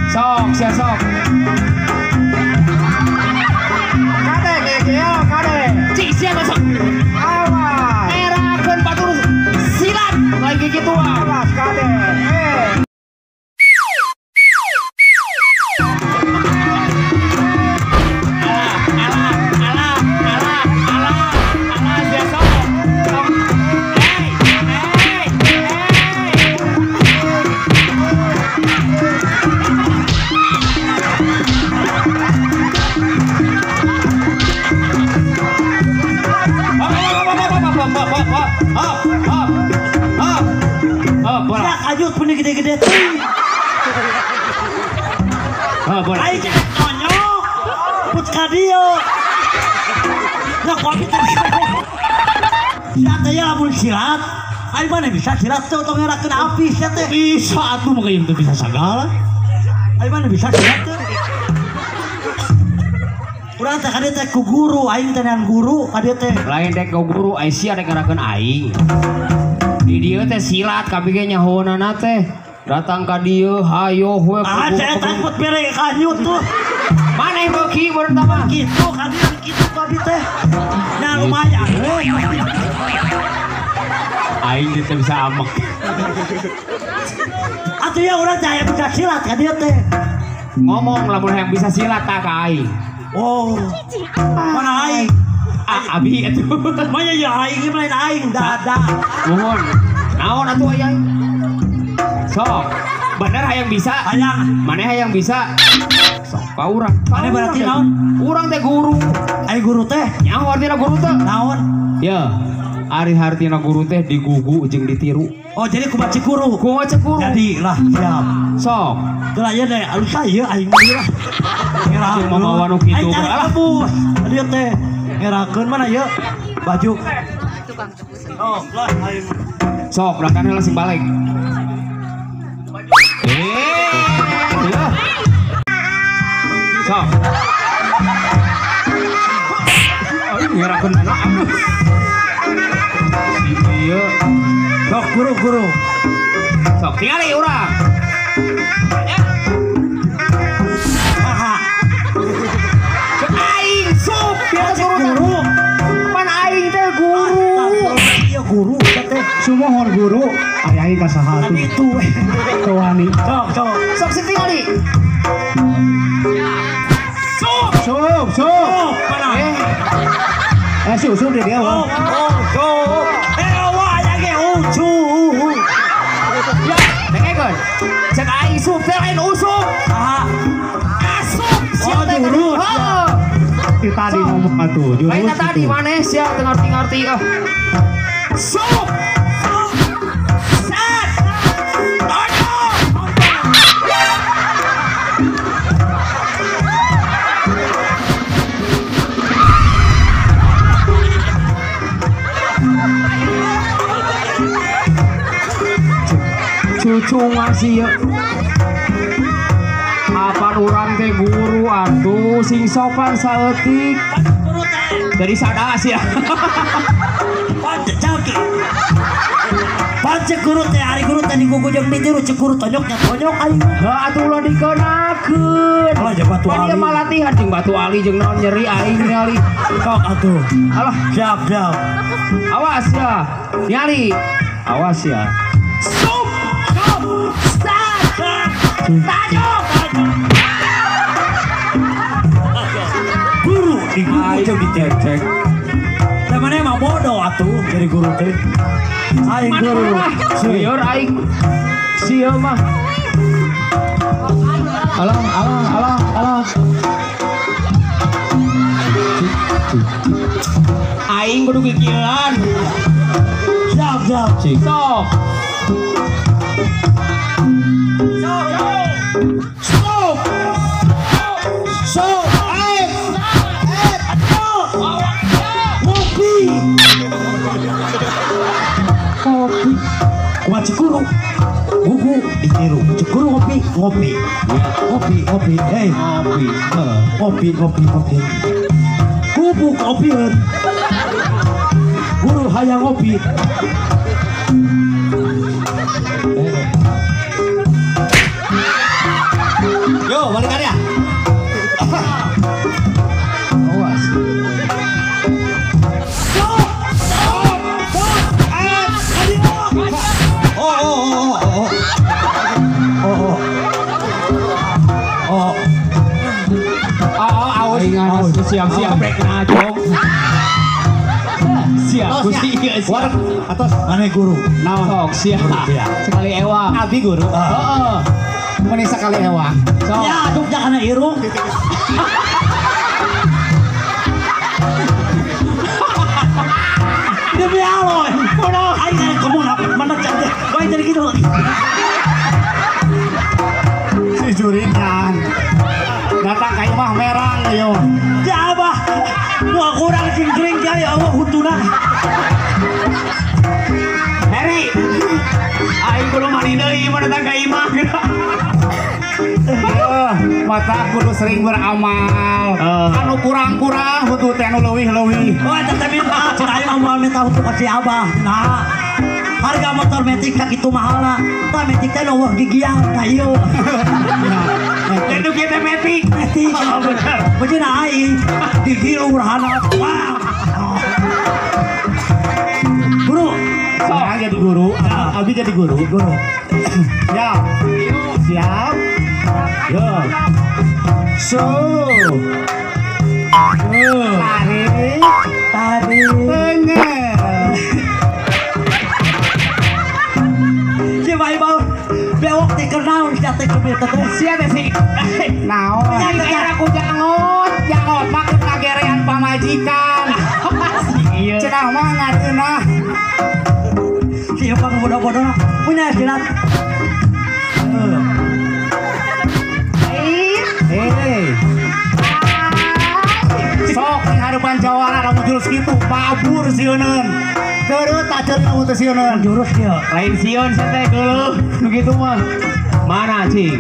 Sok, sia sok. Kade ngegeo, kade. Cik sia sok. Awas. Erakeun batur silat lagi gitu. Awas kade. Ajut punya gede-gede tuh. Ayo cek nonyok, put kadio. Nah kopi tuh. Siat aja lamun silat. Ayo mana bisa silat tuh atau ngerakin api siat teh. Bisa tuh makanya itu bisa segala. Ayo mana bisa silat tuh. Urang teh kade teh ku guru, aing teh nan guru kade teh. Lain teh ku guru, aing sia rek ngarakeun aing. Di dieu teh silat kabeh nyahoanana teh. Datang ka dieu hayo we. Ah, saya takut bere kanyut tuh. Maneh beuki pertama gitu kade kitu kabeh teh. Nah lumayan. Aing teh bisa amek. Atuh ya urang teh bisa silat kade teh. Ngomong lamun yang bisa silat tak ka aing. Oh, mana aing? Abi itu. Mana ya aing main aing dada. Mohon. Naon atuh aya? Sok. Bener hayang bisa. Hayang. Maneh hayang bisa. Sok ka urang. Maneh berarti naon? Urang teh guru. Ai guru teh? Nyaho artina guru teh? Naon? Ya. Ari hartina guru teh digugu jeung ditiru. Oh, jadi ku baci guru. Ku baca guru. Jadi lah, siap. Sok. Teu aya deh alus saya aing mah. Ngerakeun mah nu kitu. Alah bus. Dia teh ngerakeun mana ya? Baju. Oh, lah aing. Sok, belakang langsung balik. Ya. Sok. Aing ngerakeun mana? Iya. Sok guru. Sok tingali urang. Ya. Aha. Cek aing sok biasa guru. Pan aing teh guru. Iya guru teh. Sumohon guru. Ari aing ka saha Tapi itu Tuani. sok. Sok tingali. Sok. Mana? Susup di dia. Sok. Wah, ya ge ucu. Ya, dengekeun. Cek aing sup teh lain usup. Aha. Asup. Oh, jurus. Kita tadi ngomong atuh, jurus. Lain tadi maneh sia teu ngarti-ngarti ah. Sup. Set. Cucu ngasih ya. Apa urang teh guru atuh sing sopan saeutik. Dari sadas ya. Pancek guru teh hari guru teh digugu jeung ditiru cek guru tonyoknya tonyok aing. Heuh atuh ulah dikenakeun. Alah jeung batu Kan ali. ieu mah latihan jeung batu ali jeung naon nyeri aing ningali. Sok atuh. Alah, Siap. awas ya. Nyali. Awas ya. Stop. Start. Tajok. Guru digugu jeung dicek. Namanya emang bodoh atuh jadi guru teh. Aing guru. Senior aing. Sia mah. Alah. Aing kudu kikilan. Siap. Sok. Stop. Ngopi. Kuat cekuru. Gugu ditiru. Cekuru ngopi. Hei. Ngopi. Bubuk ngopieun. Guru hayang ngopi. Yo, balik karya. Awas. Awas. Siap break na jong. Siap, kusi siap. Atos mana guru? Sok, siap. Sekali ewang. Abi guru. Heeh. Meni sekali ewang. Sok. Ya, Jogja kana irung. Demi Allah, aing kamu mana cantik, baik jadi gitu. Si Juringan. Datang ka imah merang yo. Ya abah, gua kurang cingkring jaya Allah hutuna. Heri. Aing kudu mandi deui mun datang ka imah. Mata kudu sering beramal. Anu kurang-kurang butuh teh anu leuwih-leuwih. Oh, tapi cenah aing mah moal minta untuk si abah. Nah, harga motor metik ka kitu mahalna. Tah metik teh eueuh gigiang ka ieu. Itu kita metik. Metik. Bejeuna aing digilu urahana. Wah. Guru, Sekarang jadi guru. Abi jadi guru. Siap. Siap. Yo. So. Tarik. Bener. si bae bewok ti keur naon sia teh kitu teh. Sia teh si. Naon? Gara aku jangot mah keur kagerean pamajikan. Iya. Cenah mah ngadeuna. Siapa bodoh-bodoh punya silat. Sok di hadapan jawara kamu jurus gitu babur sioneun. Terus tajer kamu teh sioneun. Jurus dia. Lain sion saya teh geuleuh begitu mah. Mana cing?